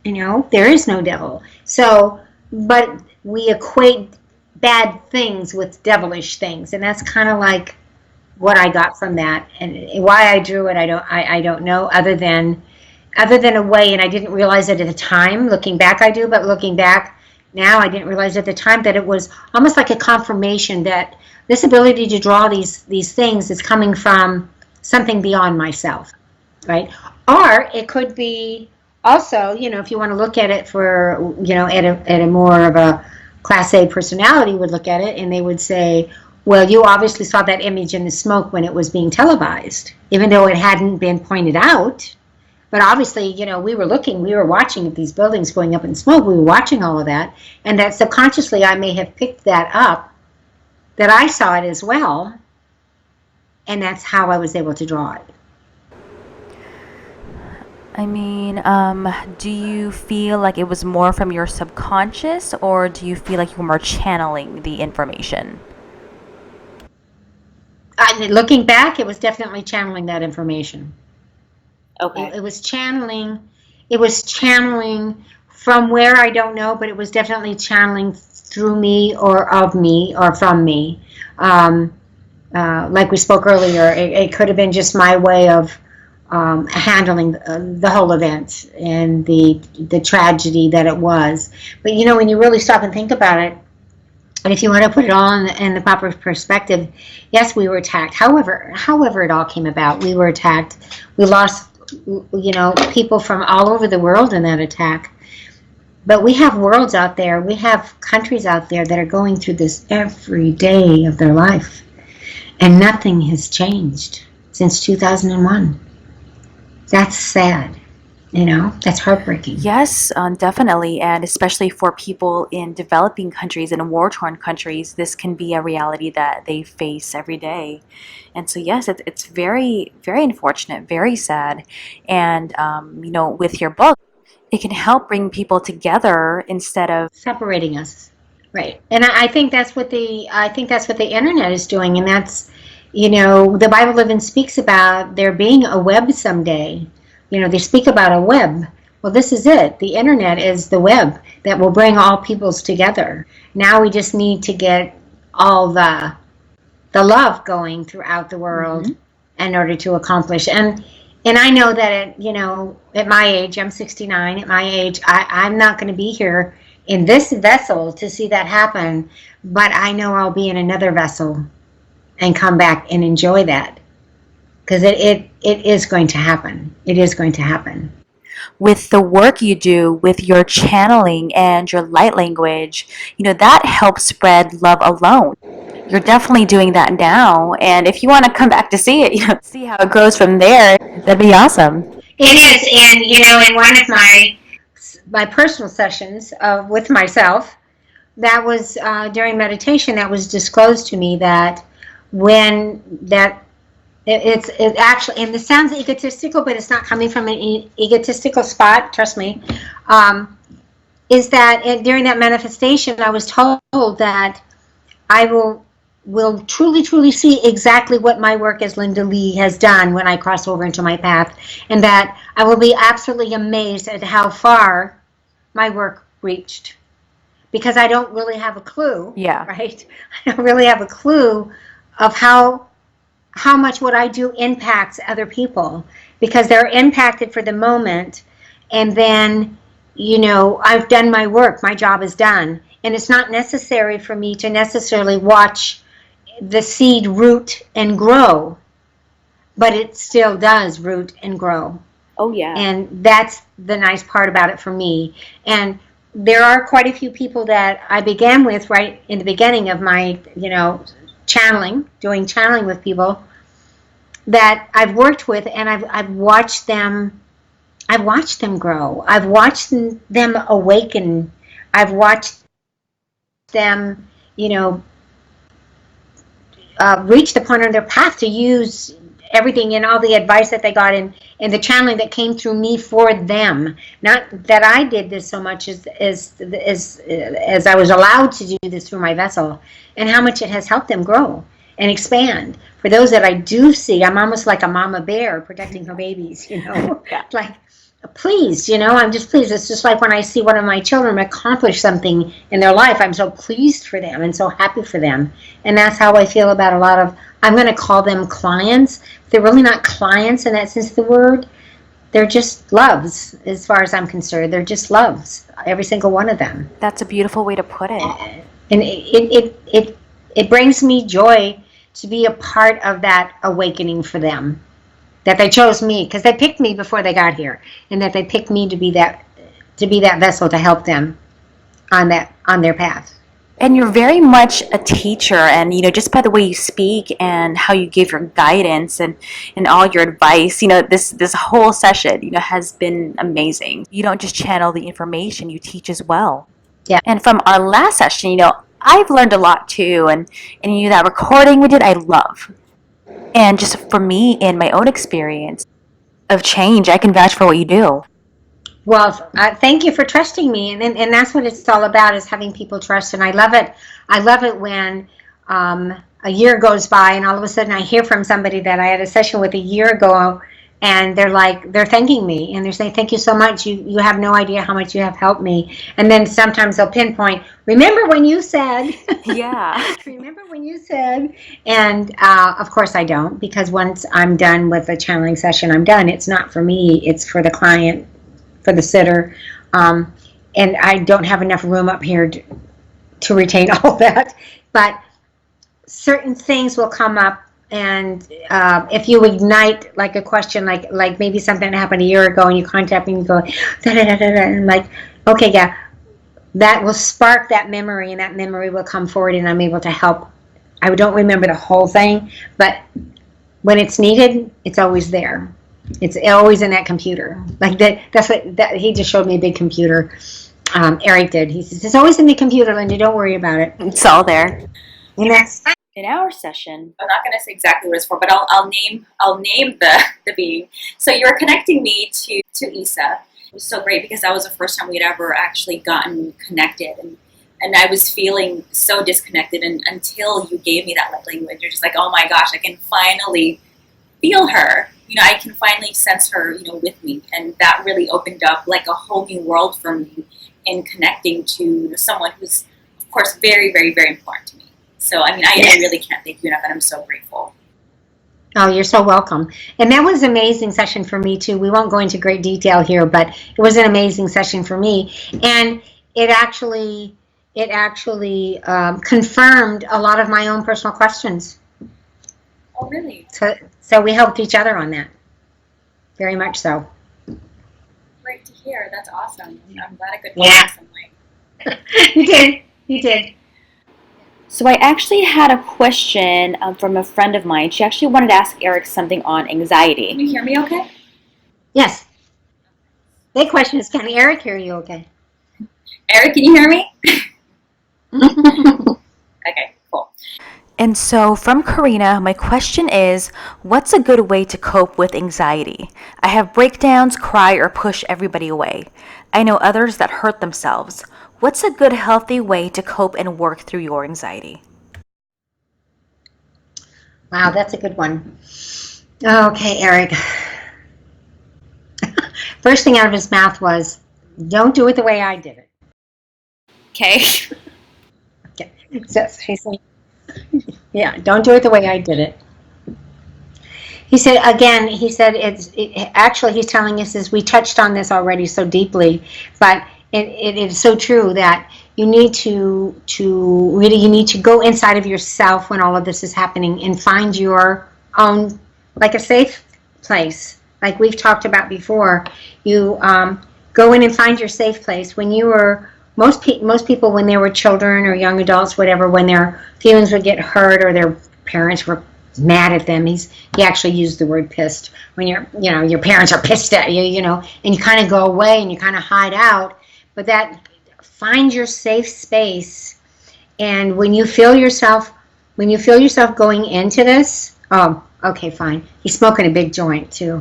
There is no devil. So, but we equate bad things with devilish things, and that's kind of like what I got from that. And why I drew it, I don't know, other than a way, and I didn't realize it at the time. Looking back, I do, but looking back now, I didn't realize at the time that it was almost like a confirmation that this ability to draw these things is coming from something beyond myself. Right? Or it could be also, if you want to look at it for, at a more of a Class A personality would look at it and they would say, well, you obviously saw that image in the smoke when it was being televised, even though it hadn't been pointed out. But obviously, we were watching these buildings going up in smoke. We were watching all of that. And that subconsciously I may have picked that up, that I saw it as well. And that's how I was able to draw it. I mean, do you feel like it was more from your subconscious, or do you feel like you were more channeling the information? Looking back, it was definitely channeling that information. Okay. It was channeling from where I don't know, but it was definitely channeling through me or of me or from me. Like we spoke earlier, it could have been just my way of handling the whole event and the tragedy that it was. But when you really stop and think about it, and if you want to put it all in the proper perspective, yes, we were attacked. However it all came about, we were attacked. We lost, people from all over the world in that attack. But we have worlds out there, we have countries out there that are going through this every day of their life. And nothing has changed since 2001. That's sad. That's heartbreaking. Yes, definitely. And especially for people in developing countries and war-torn countries, this can be a reality that they face every day. And so, yes, it's very, very unfortunate, very sad. And, with your book, it can help bring people together instead of Separating us, right? And I think that's what the internet is doing, and that's, the Bible even speaks about there being a web someday. They speak about a web. Well, this is it. The internet is the web that will bring all peoples together. Now we just need to get all the love going throughout the world in order to accomplish. And I know that at my age, I'm 69. At my age, I'm not going to be here in this vessel to see that happen, but I know I'll be in another vessel and come back and enjoy that, because it is going to happen. It is going to happen. with the work you do with your channeling and your light language, that helps spread love alone. You're definitely doing that now. And if you want to come back to see it, see how it grows from there, that'd be awesome. It is, and in one of my personal sessions with myself, that was during meditation, that was disclosed to me that when that it's actually, and this sounds egotistical, but it's not coming from an egotistical spot, trust me, is that during that manifestation, I was told that I will truly see exactly what my work as Linda Lee has done when I cross over into my path, and that I will be absolutely amazed at how far my work reached, because I don't really have a clue. Yeah. Right? I don't really have a clue of how much what I do impacts other people, because they're impacted for the moment, and then I've done my work, my job is done, and it's not necessary for me to necessarily watch the seed root and grow, but it still does root and grow. Oh, yeah. And that's the nice part about it for me. And there are quite a few people that I began with right in the beginning of my, doing channeling with people, that I've worked with, and I've watched them. I've watched them grow. I've watched them awaken. I've watched them, reach the point on their path to use everything and all the advice that they got in the channeling that came through me for them. Not that I did this so much as I was allowed to do this through my vessel, and how much it has helped them grow and expand. For those that I do see, I'm almost like a mama bear protecting her babies, Yeah. Like, pleased, I'm just pleased. It's just like when I see one of my children accomplish something in their life, I'm so pleased for them and so happy for them. And that's how I feel about a lot of, I'm going to call them clients. They're really not clients in that sense of the word. They're just loves, as far as I'm concerned. They're just loves, every single one of them. That's a beautiful way to put it. And it brings me joy to be a part of that awakening for them. That they chose me, because they picked me before they got here, and that they picked me to be that vessel to help them on their path. And you're very much a teacher, and just by the way you speak and how you give your guidance and all your advice, this whole session has been amazing. You don't just channel the information, you teach as well. Yeah. And from our last session, I've learned a lot too, and that recording we did, I love. And just for me, in my own experience of change, I can vouch for what you do. Well, thank you for trusting me, and that's what it's all about, is having people trust. And I love it. I love it when a year goes by, and all of a sudden I hear from somebody that I had a session with a year ago, and they're thanking me, and they're saying, thank you so much. You have no idea how much you have helped me. And then sometimes they'll pinpoint, remember when you said. Yeah. Remember when you said. And of course I don't, because once I'm done with the channeling session, I'm done. It's not for me, it's for the client, for the sitter. And I don't have enough room up here to retain all that. But certain things will come up, and if you ignite like a question, like maybe something that happened a year ago, and you contact me and you go da da da da, and I'm like, okay, yeah, that will spark that memory, and that memory will come forward, and I'm able to help. I don't remember the whole thing, but when it's needed, it's always there. It's always in that computer. Like that's what he just showed me a big computer. Erik did. He says, it's always in the computer, Linda. Don't worry about it. It's all there. And that's In our session, I'm not going to say exactly what it's for, but I'll name the being. So you're connecting me to Isa. It was so great because that was the first time we'd ever actually gotten connected, and I was feeling so disconnected. And until you gave me that light language, you're just like, oh my gosh, I can finally feel her. I can finally sense her, with me, and that really opened up like a whole new world for me in connecting to someone who's, of course, very, very, very important to me. So, I really can't thank you enough, and I'm so grateful. Oh, you're so welcome. And that was an amazing session for me too. We won't go into great detail here, but it was an amazing session for me. And it actually confirmed a lot of my own personal questions. Oh, really? So we helped each other on that. Very much so. Great to hear. That's awesome. I'm glad I could Yeah. some way. You did. so I actually had a question from a friend of mine. She actually wanted to ask Erik something on Can anxiety. you hear me okay? Yes. Big question is, can Erik hear you okay? Erik, can you hear me? Okay, cool. And so from Karina, my question is, what's a good way to cope with anxiety? I have breakdowns, cry, or push everybody away. I know others that hurt themselves. What's a good, healthy way to cope and work through your anxiety? Wow, that's a good one. Okay, Erik. First thing out of his mouth was, don't do it the way I did it. Okay. Okay. So he said, yeah, don't do it the way I did it. He said, actually, he's telling us this, we touched on this already so deeply, but it is so true that you need to go inside of yourself when all of this is happening and find your own, like a safe place. Like we've talked about before, you go in and find your safe place. When you were, most people when they were children or young adults, whatever, when their feelings would get hurt or their parents were mad at them, he actually used the word pissed. When your parents are pissed at you, and you kind of go away and you kind of hide out. But that, find your safe space, and when you feel yourself going into this, oh, okay, fine. He's smoking a big joint too.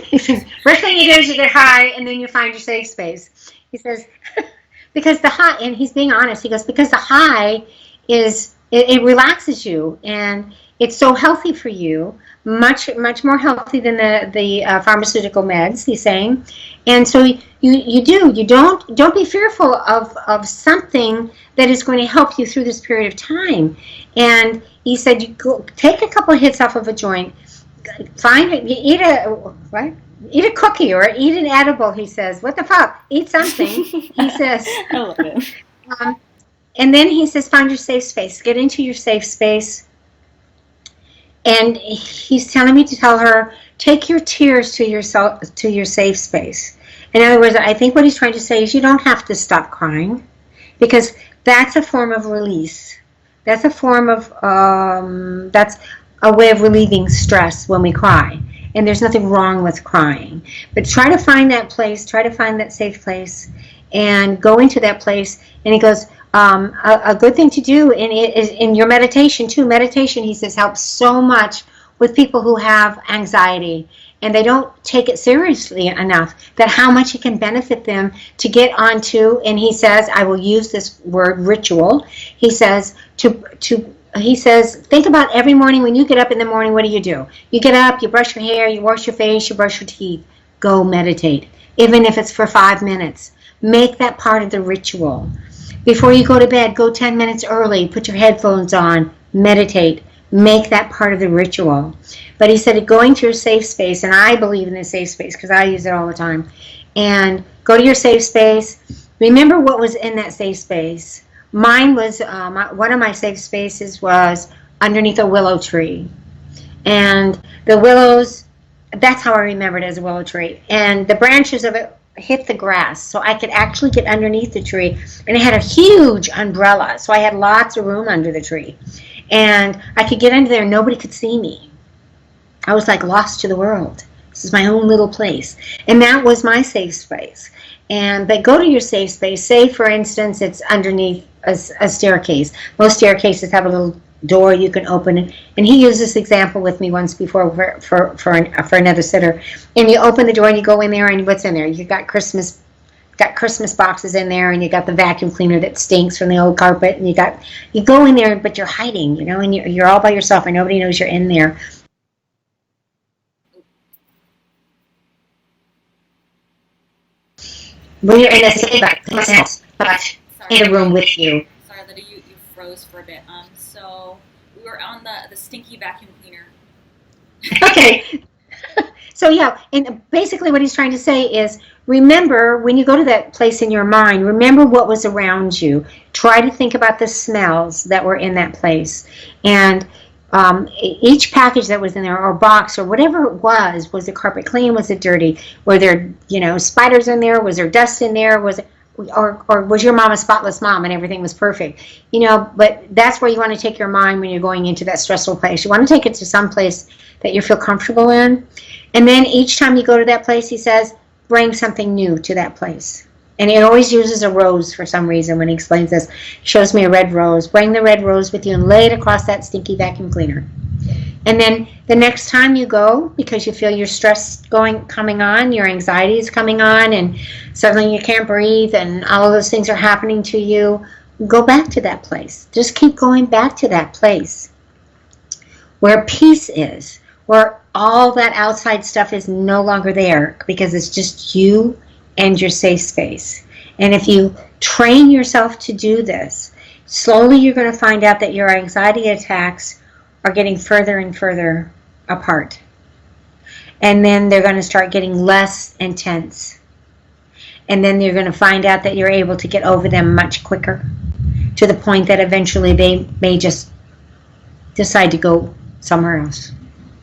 He says, first thing you do is you get high, and then you find your safe space. He says, because the high, and he's being honest, he goes, because the high is, it relaxes you, and it's so healthy for you, much more healthy than the pharmaceutical meds, he's saying. And so you don't be fearful of something that is going to help you through this period of time. And he said, you go, take a couple of hits off of a joint, find it, eat a cookie or eat an edible. He says, what the fuck, eat something. He says, I love it. and then he says, find your safe space, get into your safe space. And he's telling me to tell her, take your tears to your safe space. In other words, I think what he's trying to say is you don't have to stop crying, because that's a form of release. That's a form of, that's a way of relieving stress when we cry. And there's nothing wrong with crying. But try to find that place, try to find that safe place, and go into that place. And he goes, a good thing to do in your meditation too. Meditation, he says, helps so much with people who have anxiety, and they don't take it seriously enough, that how much it can benefit them to get onto, and he says, I will use this word, ritual. He says, he says, think about every morning when you get up in the morning, what do? You get up, you brush your hair, you wash your face, you brush your teeth. Go meditate, even if it's for 5 minutes. Make that part of the ritual. Before you go to bed, go 10 minutes early, put your headphones on, meditate, make that part of the ritual. But he said going to your safe space, and I believe in the safe space because I use it all the time, and go to your safe space. Remember what was in that safe space. Mine was, one of my safe spaces was underneath a willow tree. And the willows, that's how I remember it, as a willow tree. And the branches of it hit the grass, so I could actually get underneath the tree. And it had a huge umbrella, so I had lots of room under the tree. And I could get under there and nobody could see me. I was like lost to the world. This is my own little place. And that was my safe space. But go to your safe space. Say, for instance, it's underneath a staircase. Most staircases have a little door you can open. And he used this example with me once before for another sitter. And you open the door and you go in there, and what's in there? You got Christmas boxes in there, and you got the vacuum cleaner that stinks from the old carpet, and you go in there, but you're hiding, and you're all by yourself, and nobody knows you're in there. When you're in a safe place, but in a room with you. Sorry, Lydia, you froze for a bit. So we were on the stinky vacuum cleaner. Okay. So yeah, and basically what he's trying to say is, remember when you go to that place in your mind, remember what was around you. Try to think about the smells that were in that place. And each package that was in there, or box, or whatever it was the carpet clean? Was it dirty? Were there, spiders in there? Was there dust in there? Or was your mom a spotless mom and everything was perfect? But that's where you want to take your mind when you're going into that stressful place. You want to take it to some place that you feel comfortable in. And then each time you go to that place, he says, bring something new to that place. And he always uses a rose for some reason when he explains this. Shows me a red rose. Bring the red rose with you and lay it across that stinky vacuum cleaner. And then the next time you go, because you feel your stress coming on, your anxiety is coming on, and suddenly you can't breathe, and all of those things are happening to you, go back to that place. Just keep going back to that place where peace is, where all that outside stuff is no longer there, because it's just you and your safe space. And if you train yourself to do this, slowly you're going to find out that your anxiety attacks are getting further and further apart. And then they're going to start getting less intense. And then you're going to find out that you're able to get over them much quicker, to the point that eventually they may just decide to go somewhere else.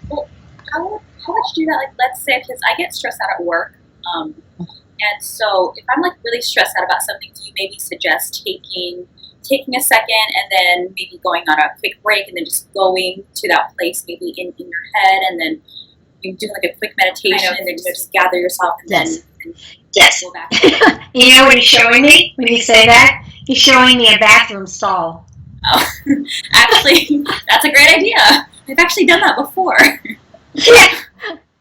Well, how would you do that? Like, let's say, because I get stressed out at work, and so if I'm like really stressed out about something, do you maybe suggest taking a second and then maybe going on a quick break and then just going to that place maybe in your head, and then you do like a quick meditation and then just gather yourself and then go back? You know what he's showing me when you say that? He's showing me a bathroom stall. Oh, actually, that's a great idea. I've actually done that before. Yeah,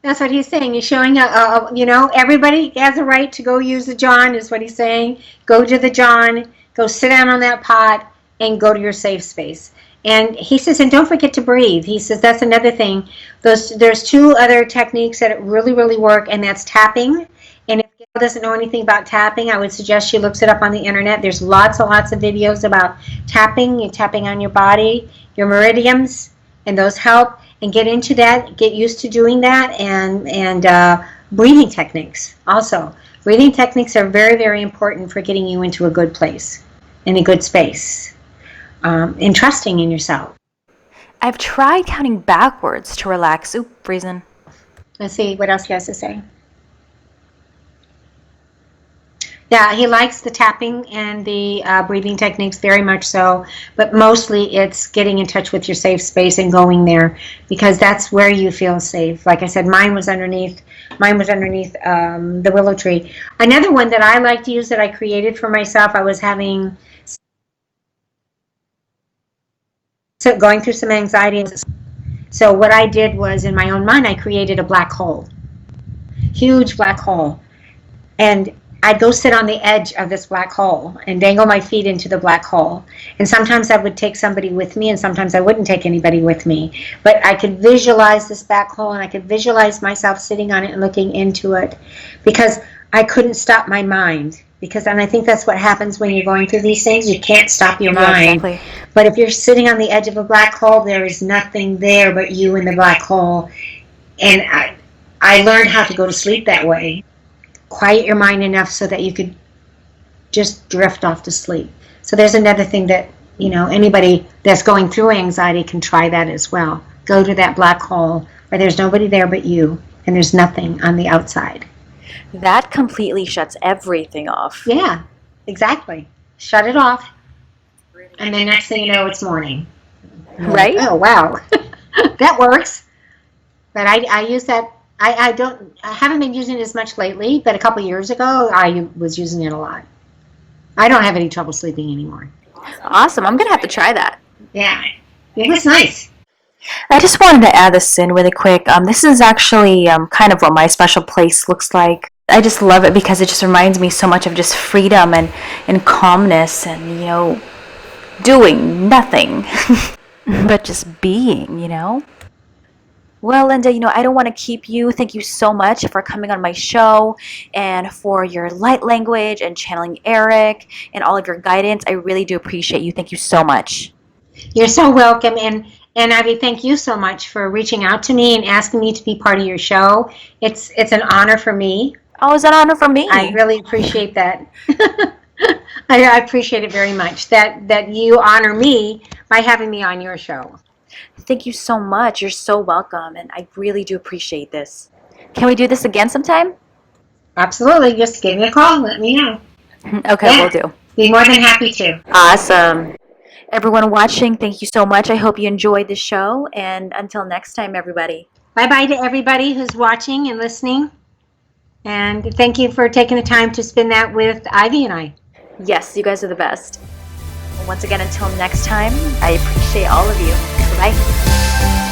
that's what he's saying. He's showing, everybody has a right to go use the John, is what he's saying. Go to the John, go sit down on that pot, and go to your safe space. And he says, and don't forget to breathe. He says that's another thing. There's two other techniques that really, really work, and that's tapping. And if Gail doesn't know anything about tapping, I would suggest she looks it up on the internet. There's lots and lots of videos about tapping. You're tapping on your body, your meridians, and those help. And get into that, get used to doing that, and breathing techniques also. Breathing techniques are very, very important for getting you into a good place, in a good space, and trusting in yourself. I've tried counting backwards to relax. Oop, freezing. Let's see what else he has to say. Yeah, he likes the tapping and the breathing techniques very much so, but mostly it's getting in touch with your safe space and going there, because that's where you feel safe. Like I said, mine was underneath the willow tree. Another one that I like to use that I created for myself, I was going through some anxiety. So what I did was, in my own mind, I created a black hole, huge black hole, and I'd go sit on the edge of this black hole and dangle my feet into the black hole. And sometimes I would take somebody with me, and sometimes I wouldn't take anybody with me. But I could visualize this black hole, and I could visualize myself sitting on it and looking into it, because I couldn't stop my mind. And I think that's what happens when you're going through these things. You can't stop your mind. Exactly. But if you're sitting on the edge of a black hole, there is nothing there but you in the black hole. And I learned how to go to sleep that way. Quiet your mind enough so that you could just drift off to sleep. So there's another thing that, anybody that's going through anxiety can try that as well. Go to that black hole where there's nobody there but you, and there's nothing on the outside. That completely shuts everything off. Yeah, exactly. Shut it off. And then next thing you know, it's morning. Right? Oh, wow. That works. But I use that. I haven't been using it as much lately, but a couple years ago I was using it a lot. I don't have any trouble sleeping anymore. Awesome. I'm going to have to try that. Yeah, it was nice. I just wanted to add this in really quick. This is actually kind of what my special place looks like. I just love it because it just reminds me so much of just freedom and calmness and, doing nothing, but just being, Well, Linda, I don't want to keep you. Thank you so much for coming on my show and for your light language and channeling Erik and all of your guidance. I really do appreciate you. Thank you so much. You're so welcome, and Ivy, thank you so much for reaching out to me and asking me to be part of your show. It's an honor for me. Oh, it's an honor for me. I really appreciate that. I appreciate it very much that you honor me by having me on your show. Thank you so much. You're so welcome, and I really do appreciate this. Can we do this again sometime? Absolutely. Just give me a call. Let me know. Okay, Yeah. we'll do. Be more than happy to. Awesome. Everyone watching, thank you so much. I hope you enjoyed the show, and until next time, everybody. Bye-bye to everybody who's watching and listening. And thank you for taking the time to spend that with Ivy and I. Yes, you guys are the best. Once again, until next time, I appreciate all of you. Bye-bye.